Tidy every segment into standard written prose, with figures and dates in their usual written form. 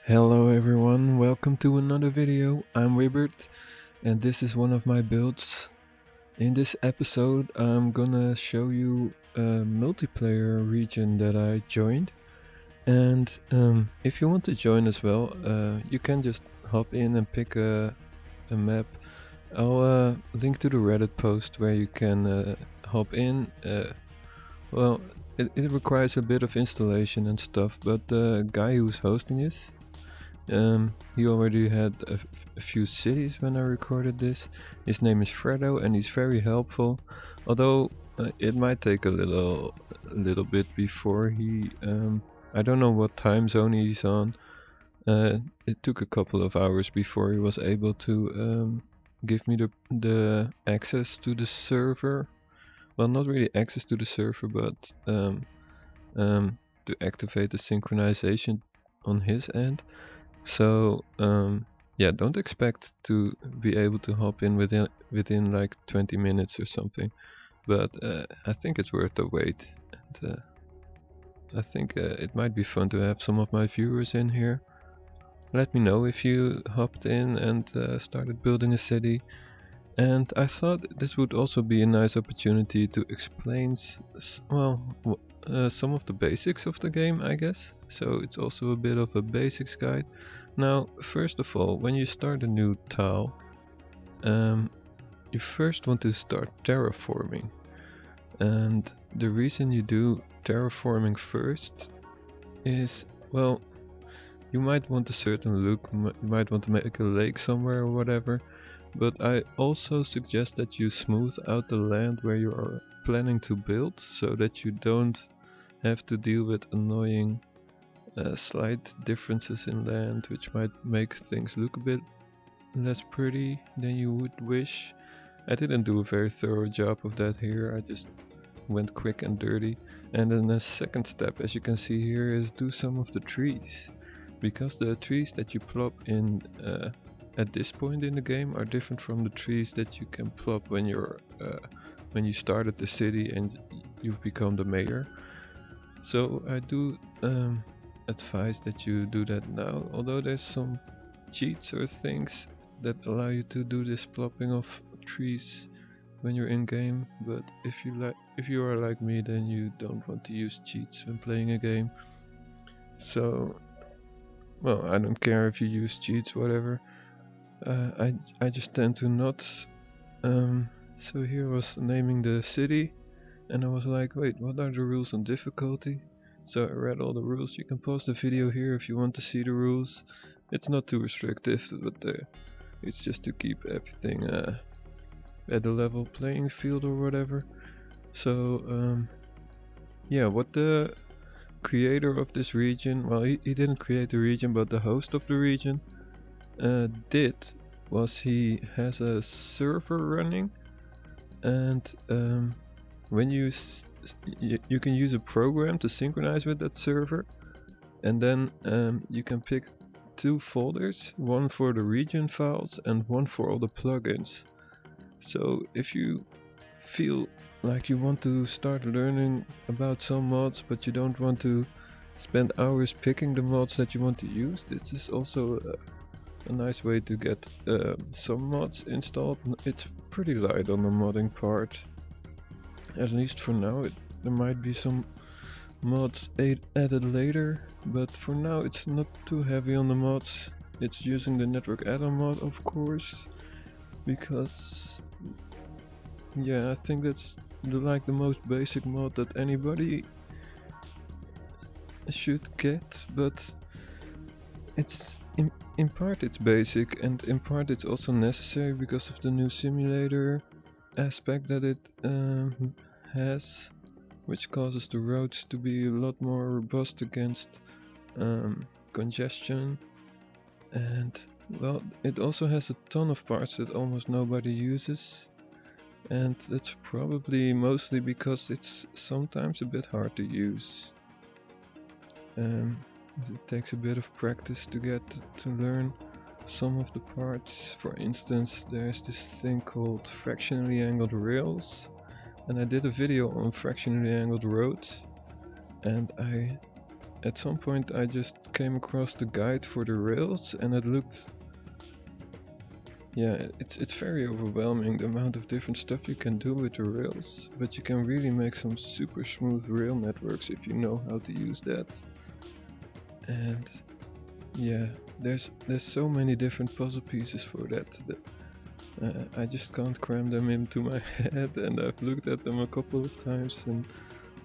Hello everyone, welcome to another video. I'm Wibbert and this is one of my builds. In this episode I'm gonna show you a multiplayer region that I joined, and if you want to join as well, you can just hop in and pick a map. I'll link to the Reddit post where you can hop in. Well, it requires a bit of installation and stuff, but the guy who's hosting this, he already had a few cities when I recorded this. His name is Fredo and he's very helpful, although it might take a little bit before he I don't know what time zone he's on. It took a couple of hours before he was able to give me the access to the server. Well, not really access to the server, but to activate the synchronization on his end. So yeah, don't expect to be able to hop in within like 20 minutes or something, but I think it's worth the wait, and I think it might be fun to have some of my viewers in here. Let me know if you hopped in and started building a city. And I thought this would also be a nice opportunity to explain some of the basics of the game, I guess. So it's also a bit of a basics guide. Now, first of all, when you start a new tile, you first want to start terraforming. And the reason you do terraforming first is, well, you might want a certain look, you might want to make a lake somewhere or whatever. But I also suggest that you smooth out the land where you are planning to build, so that you don't have to deal with annoying slight differences in land, which might make things look a bit less pretty than you would wish. I didn't do a very thorough job of that here, I just went quick and dirty. And then the second step, as you can see here, is do some of the trees. Because the trees that you plop in at this point in the game are different from the trees that you can plop when you started the city and you've become the mayor. So I do advise that you do that now, although there's some cheats or things that allow you to do this plopping of trees when you're in game. But if you are like me, then you don't want to use cheats when playing a game. So, well, I don't care if you use cheats, whatever. I just tend to not. So here was naming the city, and I was like, wait, what are the rules on difficulty? So I read all the rules. You can pause the video here if you want to see the rules. It's not too restrictive, but it's just to keep everything at a level playing field or whatever. So yeah, what the creator of this region, well, he didn't create the region, but the host of the region did was he has a server running, and when you can use a program to synchronize with that server, and then you can pick two folders, one for the region files and one for all the plugins. So if you feel like you want to start learning about some mods but you don't want to spend hours picking the mods that you want to use, this is also a nice way to get some mods installed. It's pretty light on the modding part, at least for now. There might be some mods added later, but for now it's not too heavy on the mods. It's using the network add-on mod, of course, because yeah, I think that's the most basic mod that anybody should get, but it's in part it's basic, and in part it's also necessary because of the new simulator aspect that it has, which causes the roads to be a lot more robust against congestion. And well, it also has a ton of parts that almost nobody uses, and that's probably mostly because it's sometimes a bit hard to use. It takes a bit of practice to get to learn some of the parts. For instance, there's this thing called fractionally angled rails, and I did a video on fractionally angled roads, and I at some point I just came across the guide for the rails, and it looked, yeah, it's very overwhelming, the amount of different stuff you can do with the rails, but you can really make some super smooth rail networks if you know how to use that. And yeah, there's so many different puzzle pieces for that, I just can't cram them into my head, and I've looked at them a couple of times and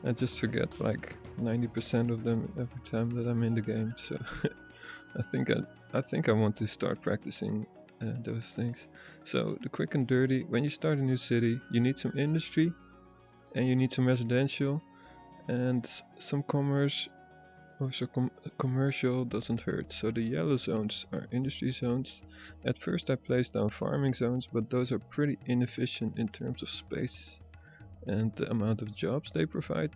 I just forget like 90% of them every time that I'm in the game. So I think I want to start practicing those things. So the quick and dirty: when you start a new city, you need some industry, and you need some residential, and some commerce. Also, commercial doesn't hurt. So the yellow zones are industry zones. At first I placed down farming zones, but those are pretty inefficient in terms of space and the amount of jobs they provide.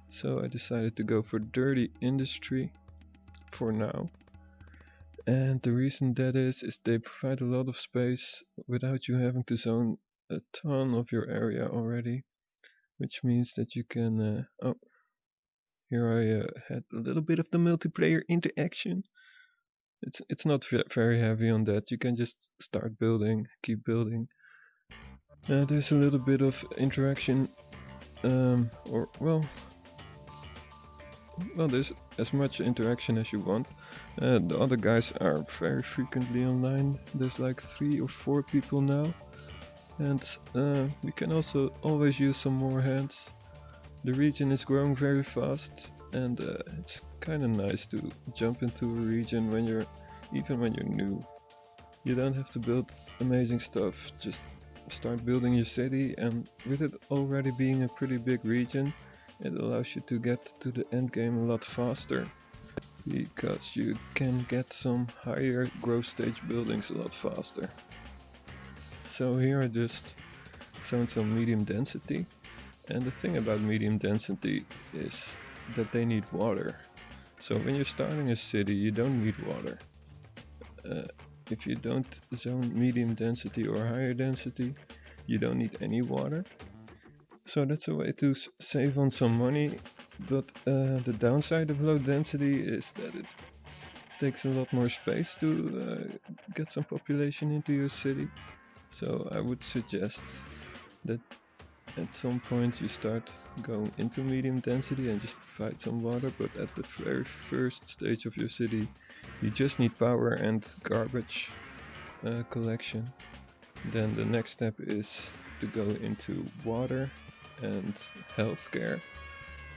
So I decided to go for dirty industry for now. And the reason that is they provide a lot of space without you having to zone a ton of your area already, which means that you can oh, here I had a little bit of the multiplayer interaction. It's not very heavy on that. You can just start building, keep building. There's a little bit of interaction, or well, there's as much interaction as you want. The other guys are very frequently online. There's like 3 or 4 people now, and we can also always use some more hands. The region is growing very fast, and it's kind of nice to jump into a region even when you're new. You don't have to build amazing stuff, just start building your city, and with it already being a pretty big region, it allows you to get to the end game a lot faster, because you can get some higher growth stage buildings a lot faster. So here I just zoned some medium density. And the thing about medium density is that they need water. So when you're starting a city, you don't need water. If you don't zone medium density or higher density, you don't need any water. So that's a way to save on some money, but the downside of low density is that it takes a lot more space to get some population into your city. So I would suggest that at some point you start going into medium density and just provide some water, but at the very first stage of your city you just need power and garbage collection. Then the next step is to go into water and healthcare,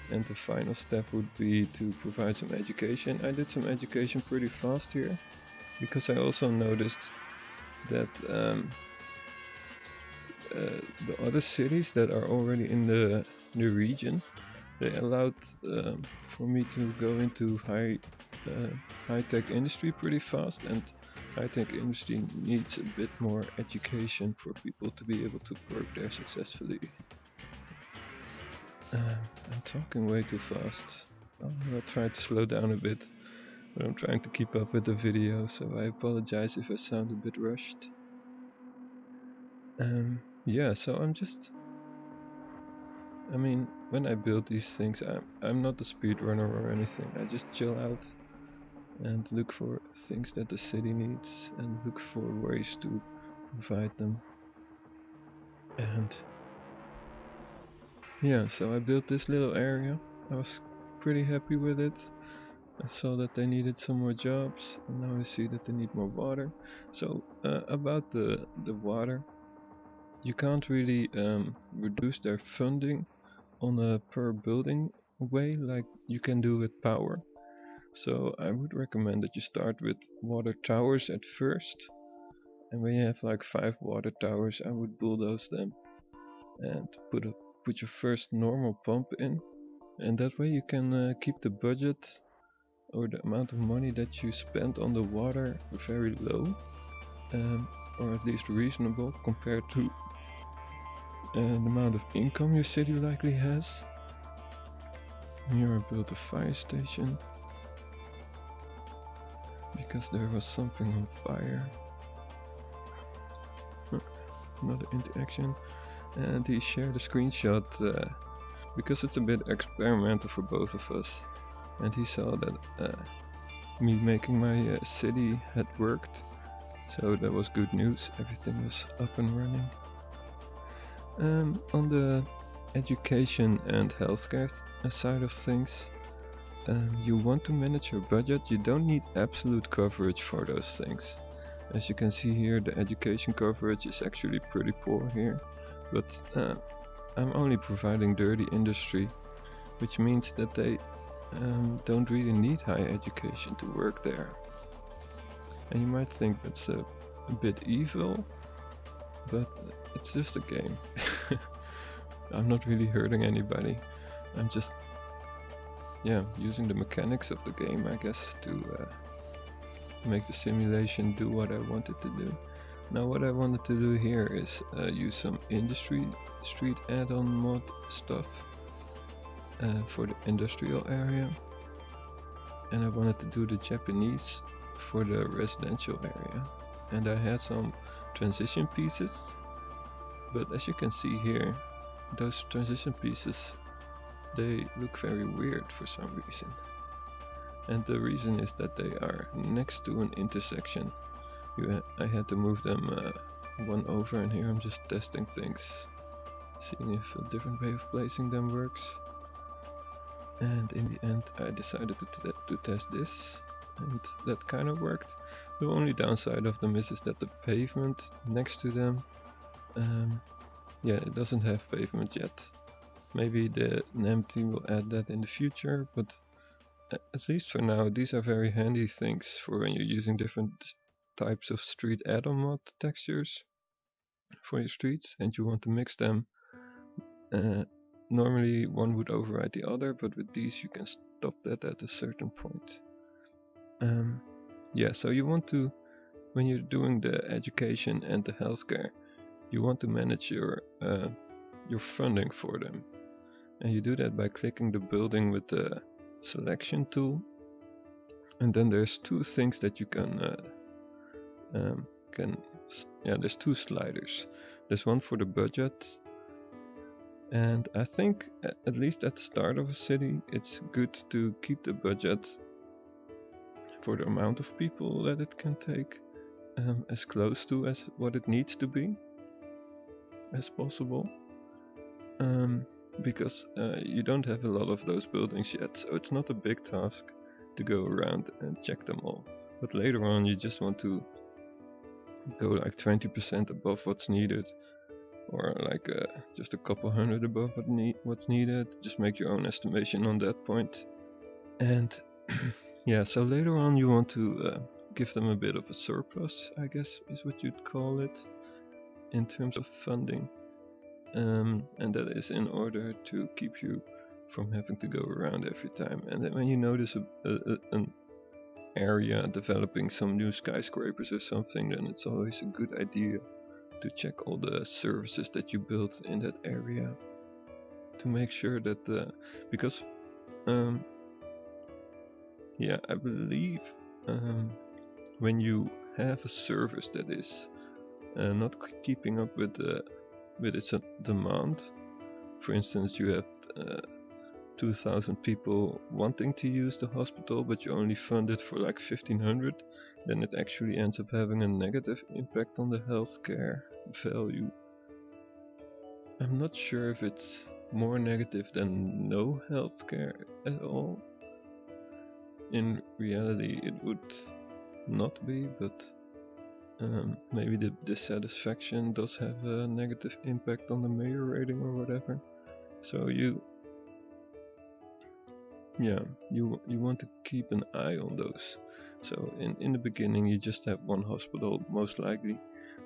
and the final step would be to provide some education. I did some education pretty fast here, because I also noticed that the other cities that are already in the region, they allowed for me to go into high-tech industry pretty fast, and high-tech industry needs a bit more education for people to be able to work there successfully. I'm talking way too fast. I'll try to slow down a bit, but I'm trying to keep up with the video, so I apologize if I sound a bit rushed. Yeah, so I mean, when I build these things, I'm not a speedrunner or anything. I just chill out and look for things that the city needs and look for ways to provide them. And yeah, so I built this little area. I was pretty happy with it. I saw that they needed some more jobs, and now I see that they need more water. So about the water, you can't really reduce their funding on a per building way like you can do with power. So I would recommend that you start with water towers at first, and when you have like 5 water towers, I would bulldoze them and put your first normal pump in, and that way you can keep the budget or the amount of money that you spend on the water very low, or at least reasonable compared to the amount of income your city likely has. Here I built a fire station because there was something on fire. Another interaction, and he shared a screenshot because it's a bit experimental for both of us. and he saw that me making my city had worked, so that was good news. Everything was up and running. On the education and healthcare side of things, you want to manage your budget. You don't need absolute coverage for those things. As you can see here, the education coverage is actually pretty poor here, but I'm only providing dirty industry, which means that they don't really need high education to work there. And you might think that's a bit evil, but it's just a game. I'm not really hurting anybody. I'm just, yeah, using the mechanics of the game, I guess, to make the simulation do what I wanted to do. Now what I wanted to do here is use some industry street add-on mod stuff for the industrial area, and I wanted to do the Japanese for the residential area, and I had some transition pieces, but as you can see here, those transition pieces, they look very weird for some reason, and the reason is that they are next to an intersection. I had to move them one over, and here I'm just testing things, seeing if a different way of placing them works. And in the end I decided to test this, and that kind of worked. The only downside of them is that the pavement next to them, yeah, it doesn't have pavement yet. Maybe the NAM team will add that in the future, but at least for now these are very handy things for when you're using different types of street add-on mod textures for your streets and you want to mix them. Normally one would override the other, but with these you can stop that at a certain point. Yeah, so you want to, when you're doing the education and the healthcare, you want to manage your funding for them, and you do that by clicking the building with the selection tool, and then there's two things that you can there's two sliders. There's one for the budget, and I think at least at the start of a city it's good to keep the budget for the amount of people that it can take as close to as what it needs to be as possible, because you don't have a lot of those buildings yet, so it's not a big task to go around and check them all. But later on you just want to go like 20% above what's needed, or like just a couple hundred above what's needed. Just make your own estimation on that point. And yeah, so later on you want to give them a bit of a surplus, I guess is what you'd call it, in terms of funding, and that is in order to keep you from having to go around every time. And then when you notice an area developing some new skyscrapers or something, then it's always a good idea to check all the services that you built in that area to make sure that because yeah, I believe when you have a service that is not keeping up with its demand, for instance you have 2,000 people wanting to use the hospital but you only fund it for like 1,500, then it actually ends up having a negative impact on the healthcare value. I'm not sure if it's more negative than no healthcare at all. In reality it would not be, but maybe the dissatisfaction does have a negative impact on the mayor rating or whatever. So you want to keep an eye on those. So in the beginning you just have one hospital most likely.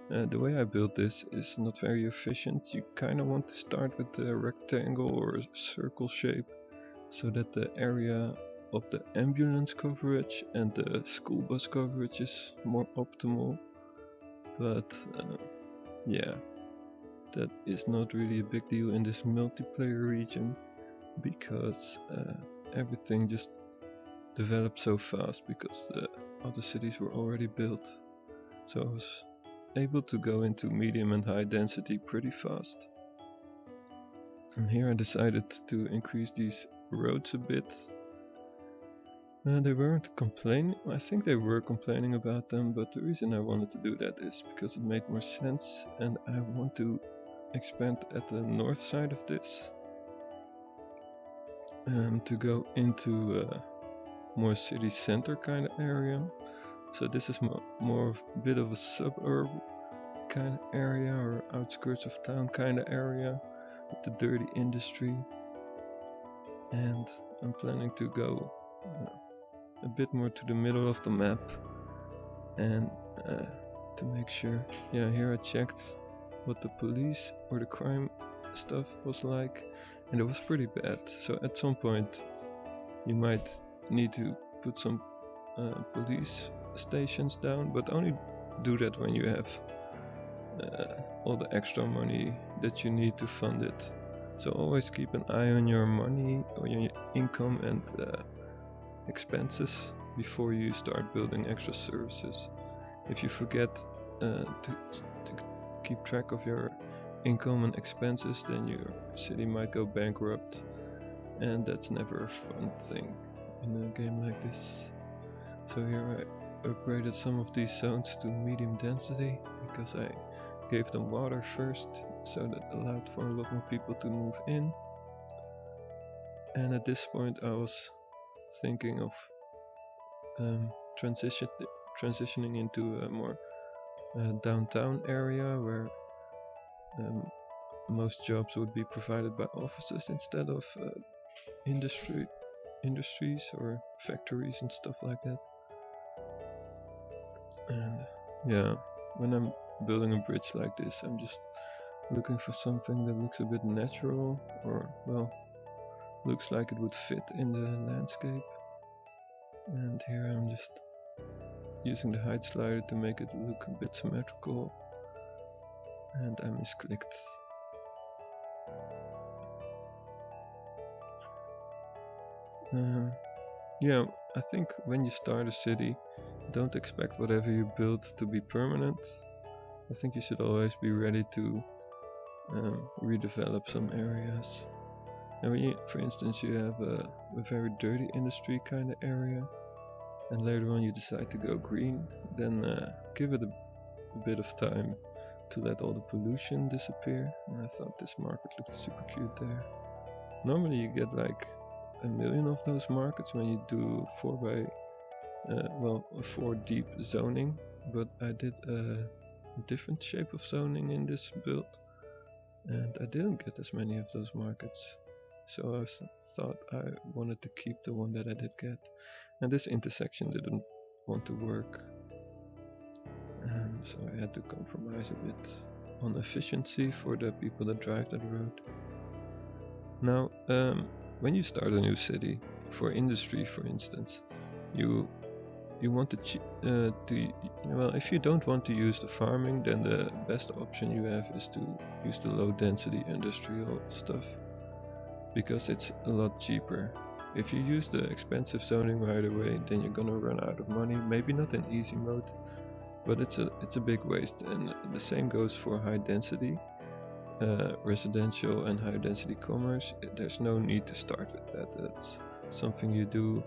The way I built this is not very efficient. You kind of want to start with a rectangle or a circle shape so that the area of the ambulance coverage and the school bus coverage is more optimal. But yeah, that is not really a big deal in this multiplayer region, because everything just developed so fast because the other cities were already built. So I was able to go into medium and high density pretty fast. And here I decided to increase these roads a bit, They weren't complaining. I think they were complaining about them, but the reason I wanted to do that is because it made more sense, and I want to expand at the north side of this to go into a more city center kind of area. So this is more of a bit of a suburb kind of area, or outskirts of town kind of area with the dirty industry. And I'm planning to go a bit more to the middle of the map, and to make sure. Yeah, here I checked what the police or the crime stuff was like, and it was pretty bad. So at some point you might need to put some police stations down, but only do that when you have all the extra money that you need to fund it. So always keep an eye on your money or your income and expenses before you start building extra services. If you forget to keep track of your income and expenses, then your city might go bankrupt, and that's never a fun thing in a game like this. So here I upgraded some of these zones to medium density because I gave them water first, so that allowed for a lot more people to move in. And at this point I was thinking of transitioning into a more downtown area where most jobs would be provided by offices instead of industries or factories and stuff like that. And yeah, when I'm building a bridge like this, I'm just looking for something that looks a bit natural, or well, looks like it would fit in the landscape. And here I'm just using the height slider to make it look a bit symmetrical, and I misclicked. Yeah, I think when you start a city, don't expect whatever you build to be permanent. I think you should always be ready to redevelop some areas. And when you, for instance, you have a very dirty industry kind of area, and later on you decide to go green, then give it a bit of time to let all the pollution disappear. And I thought this market looked super cute there. Normally you get like 1 million of those markets when you do 4 deep zoning, but I did a different shape of zoning in this build, and I didn't get as many of those markets. So I thought I wanted to keep the one that I did get, and this intersection didn't want to work, and so I had to compromise a bit on efficiency for the people that drive that road. Now, when you start a new city, for industry for instance, you want to well, if you don't want to use the farming, then the best option you have is to use the low density industrial stuff, because it's a lot cheaper. If you use the expensive zoning right away, then you're gonna run out of money. Maybe not in easy mode, but it's a big waste. And the same goes for high density residential and high density commerce. There's no need to start with that. That's something you do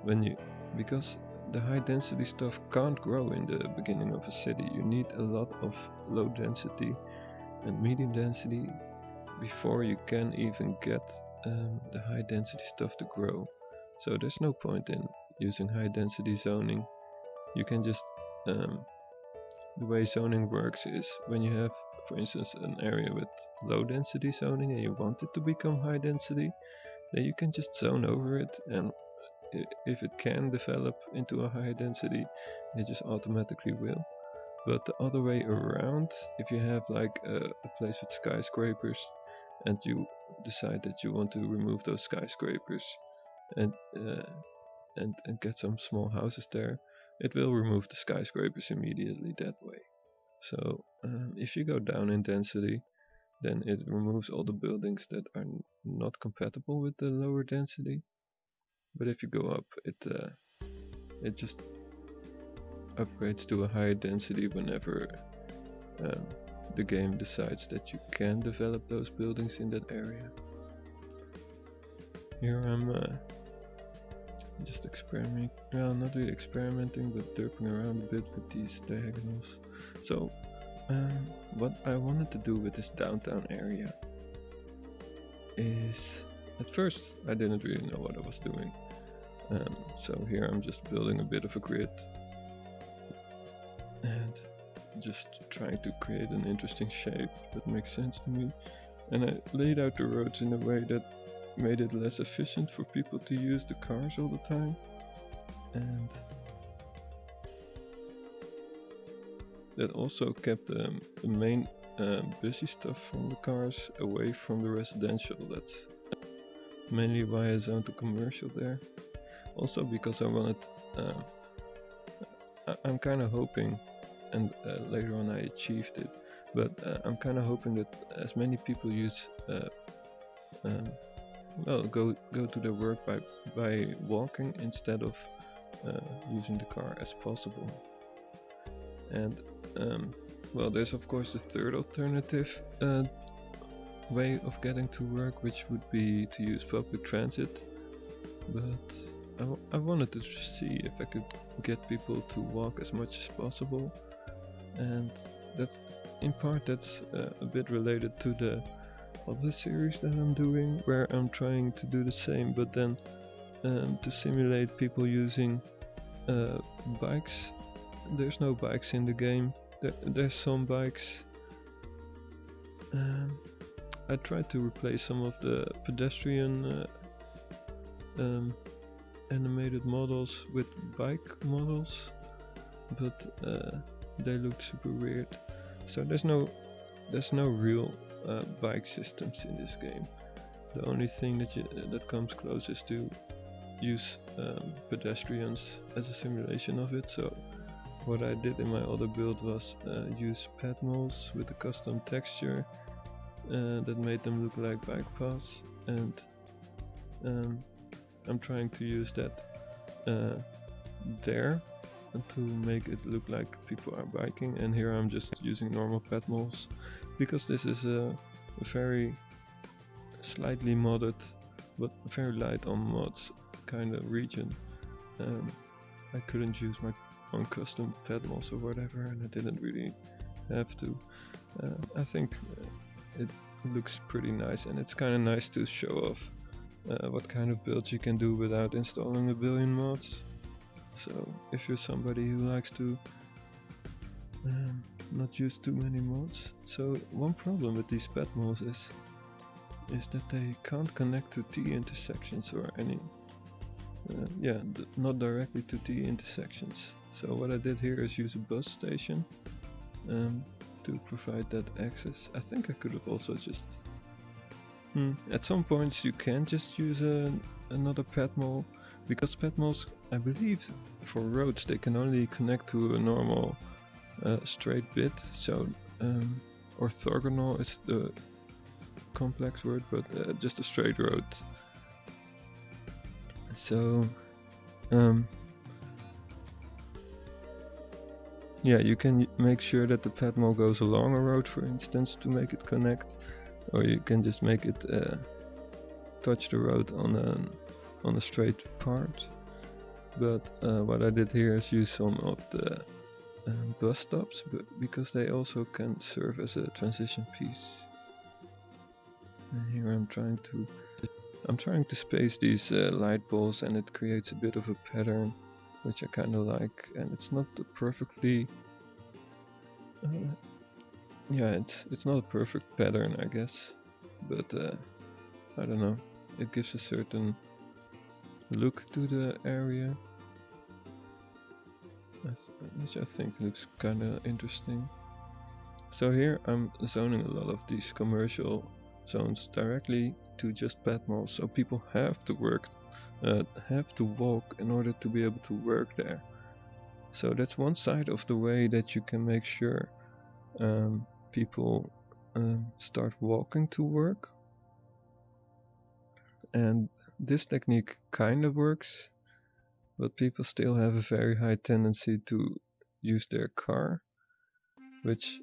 when you, because the high density stuff can't grow in the beginning of a city. You need a lot of low density and medium density before you can even get the high density stuff to grow. So there's no point in using high density zoning. You can just the way zoning works is when you have, for instance, an area with low density zoning and you want it to become high density, then you can just zone over it, and if it can develop into a high density, it just automatically will. But the other way around, if you have like a place with skyscrapers and you decide that you want to remove those skyscrapers and get some small houses there, it will remove the skyscrapers immediately that way. So if you go down in density, then it removes all the buildings that are not compatible with the lower density. But if you go up, it just upgrades to a higher density whenever the game decides that you can develop those buildings in that area. Here I'm just experimenting, well, not really experimenting, but derping around a bit with these diagonals. So what I wanted to do with this downtown area is, at first I didn't really know what I was doing. So here I'm just building a bit of a grid and just trying to create an interesting shape that makes sense to me. And I laid out the roads in a way that made it less efficient for people to use the cars all the time. And that also kept the main busy stuff from the cars away from the residential. That's mainly why I zoned to commercial there. Also because I wanted, I'm kind of hoping, and later on I achieved it, but I'm kind of hoping that as many people use, well, go to their work by walking instead of using the car as possible. And well, there's of course the third alternative way of getting to work, which would be to use public transit, but I wanted to see if I could get people to walk as much as possible, and that's in part that's a bit related to the other series that I'm doing, where I'm trying to do the same, but then to simulate people using bikes. There's no bikes in the game. There's some bikes. I tried to replace some of the pedestrian animated models with bike models, but they looked super weird. So there's no real bike systems in this game. The only thing that comes close is to use pedestrians as a simulation of it. So what I did in my other build was use pad molds with a custom texture that made them look like bike paths, and I'm trying to use that there to make it look like people are biking. And here I'm just using normal pad molds because this is a very slightly modded but very light on mods kind of region. I couldn't use my own custom pad molds or whatever, and I didn't really have to. I think it looks pretty nice, and it's kind of nice to show off what kind of builds you can do without installing a billion mods. So if you're somebody who likes to not use too many mods. So one problem with these pad molds is that they can't connect to T intersections or any not directly to T intersections. So what I did here is use a bus station to provide that access. I think I could have also just at some points you can just use another pad mold, because pad molds, I believe for roads they can only connect to a normal straight bit. So orthogonal is the complex word, but just a straight road. So yeah, you can make sure that the pad mold goes along a road, for instance, to make it connect, or you can just make it touch the road on a straight part. But what I did here is use some of the bus stops, because they also can serve as a transition piece. And here I'm trying to space these light balls, and it creates a bit of a pattern, which I kind of like. And it's not perfectly it's not a perfect pattern, I guess, but I don't know, it gives a certain look to the area, which I think looks kind of interesting. So here I'm zoning a lot of these commercial zones directly to just pad molds, so people have to walk in order to be able to work there. So that's one side of the way that you can make sure people start walking to work. And this technique kind of works, but people still have a very high tendency to use their car, which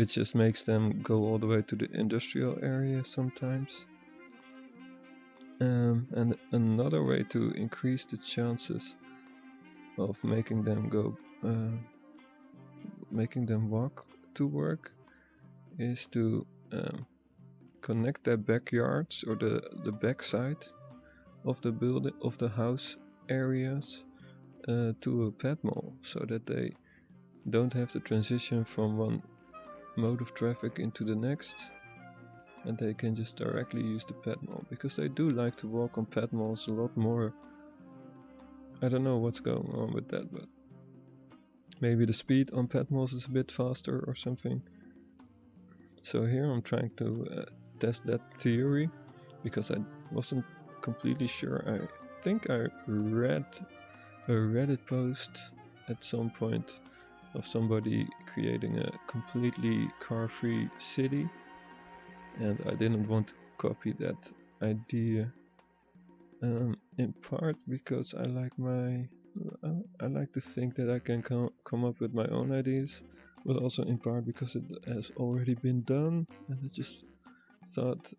just makes them go all the way to the industrial area sometimes. And another way to increase the chances of making them walk to work is to connect their backyards or the backside of the building of the house areas to a pet mall, so that they don't have to transition from one mode of traffic into the next, and they can just directly use the pet mall, because they do like to walk on pet malls a lot more. I don't know what's going on with that, but maybe the speed on pet malls is a bit faster or something. So here I'm trying to test that theory, because I wasn't completely sure. I think I read a Reddit post at some point of somebody creating a completely car-free city, and I didn't want to copy that idea, in part because I like to think that I can come up with my own ideas, but also in part because it has already been done, and I just thought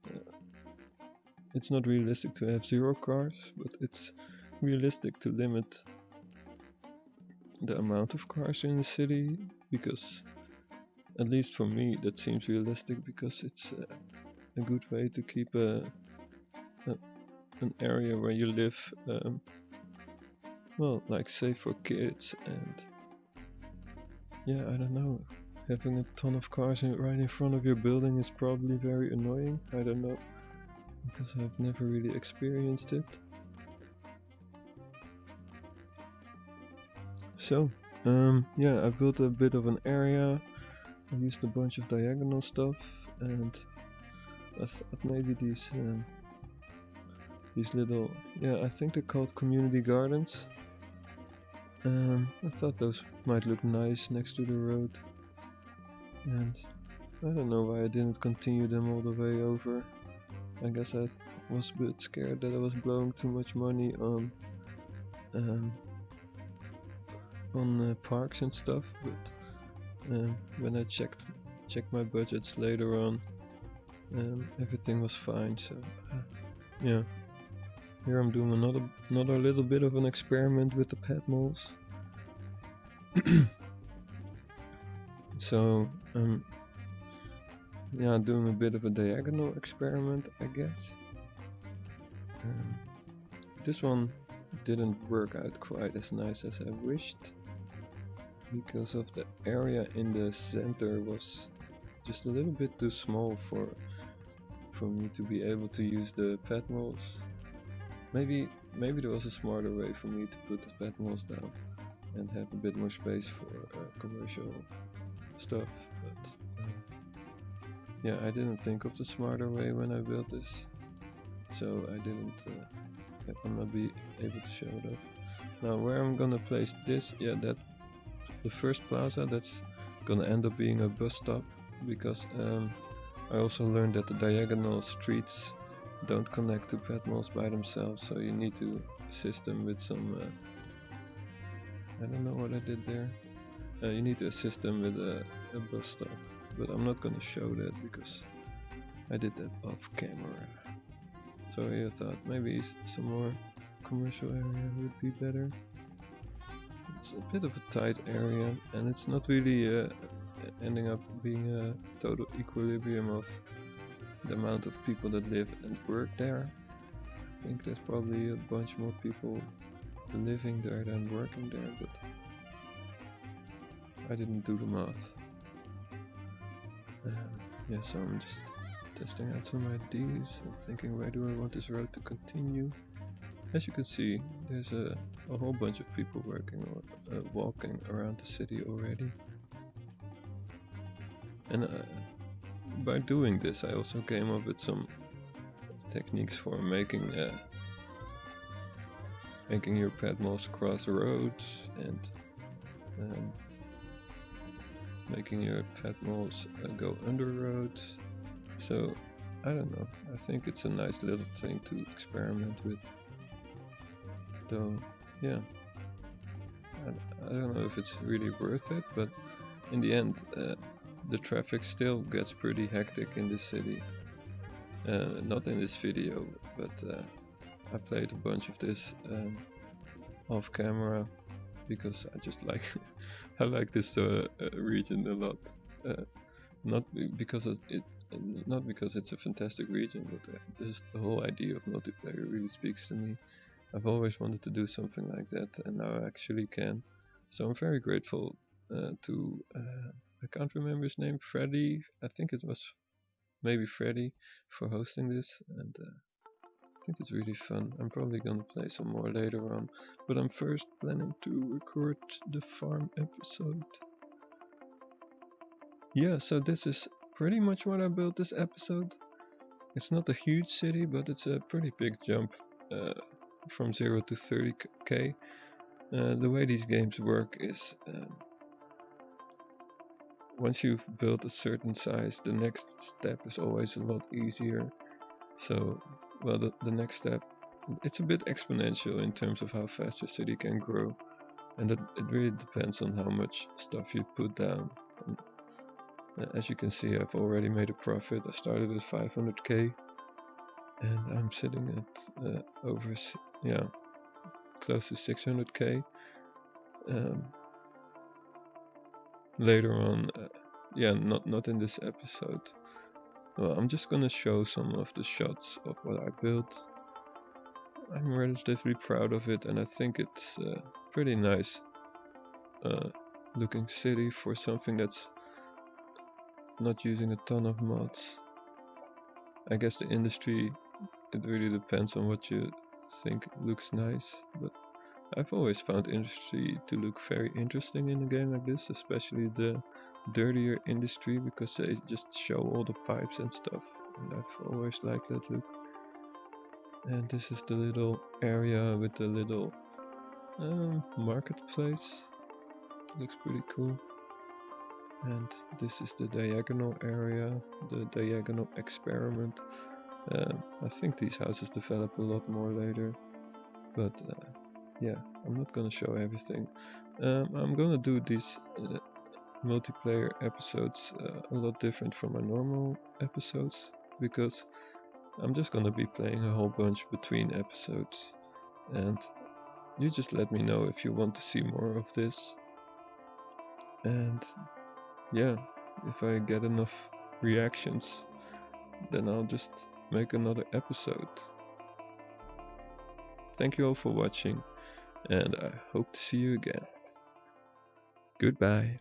it's not realistic to have 0 cars, but it's realistic to limit the amount of cars in the city, because at least for me that seems realistic, because it's a good way to keep an area where you live well, like safe for kids. And yeah, I don't know, having a ton of cars right in front of your building is probably very annoying. I don't know, because I've never really experienced it. So yeah, I built a bit of an area. I used a bunch of diagonal stuff, and I thought maybe these little, yeah, I think they're called community gardens. I thought those might look nice next to the road, and I don't know why I didn't continue them all the way over. I guess I was a bit scared that I was blowing too much money on parks and stuff, but when I checked my budgets later on, everything was fine. So yeah, here I'm doing another little bit of an experiment with the pet malls. So yeah, doing a bit of a diagonal experiment, I guess. This one didn't work out quite as nice as I wished, because of the area in the center was just a little bit too small for me to be able to use the pet malls. Maybe there was a smarter way for me to put the pet malls down and have a bit more space for commercial stuff, but yeah, I didn't think of the smarter way when I built this, so I didn't I'm not be able to show it off. Now where I'm gonna place this, yeah, that the first plaza, that's gonna end up being a bus stop, because I also learned that the diagonal streets don't connect to pet malls by themselves, so you need to assist them with some I don't know what I did there. You need to assist them with a bus stop, but I'm not gonna show that because I did that off camera. So I thought maybe some more commercial area would be better. It's a bit of a tight area, and it's not really ending up being a total equilibrium of the amount of people that live and work there. I think there's probably a bunch more people living there than working there, but I didn't do the math. Yeah, so I'm just testing out some ideas and thinking, where do I want this road to continue? As you can see, there's a whole bunch of people working or walking around the city already. And by doing this, I also came up with some techniques for making your pet malls cross roads, and making your pet malls go under roads. So I don't know, I think it's a nice little thing to experiment with, though yeah, I don't know if it's really worth it, but in the end the traffic still gets pretty hectic in the city. Not in this video, but I played a bunch of this off camera because I just like I like this region a lot. Not because not because it's a fantastic region, but this the whole idea of multiplayer really speaks to me. I've always wanted to do something like that, and now I actually can. So I'm very grateful to I can't remember his name, Freddy. I think it was maybe Freddy for hosting this, and I think it's really fun. I'm probably gonna play some more later on, but I'm first planning to record the farm episode. Yeah, so this is pretty much what I built this episode. It's not a huge city, but it's a pretty big jump from 0 to 30k. The way these games work is once you've built a certain size, the next step is always a lot easier. So, well, the next step, it's a bit exponential in terms of how fast your city can grow, and it really depends on how much stuff you put down. And, as you can see, I've already made a profit. I started with 500k, and I'm sitting at over, yeah, close to 600k. Later on, yeah, not in this episode. Well, I'm just gonna show some of the shots of what I built. I'm relatively proud of it, and I think it's a pretty nice looking city for something that's not using a ton of mods. I guess the industry, it really depends on what you think looks nice, but I've always found industry to look very interesting in a game like this, especially the dirtier industry, because they just show all the pipes and stuff, and I've always liked that look. And this is the little area with the little marketplace. Looks pretty cool. And this is the diagonal area, the diagonal experiment. I think these houses develop a lot more later, but yeah, I'm not gonna show everything. I'm gonna do these multiplayer episodes a lot different from my normal episodes, because I'm just gonna be playing a whole bunch between episodes, and you just let me know if you want to see more of this. And yeah, if I get enough reactions, then I'll just make another episode. Thank you all for watching, and I hope to see you again. Goodbye.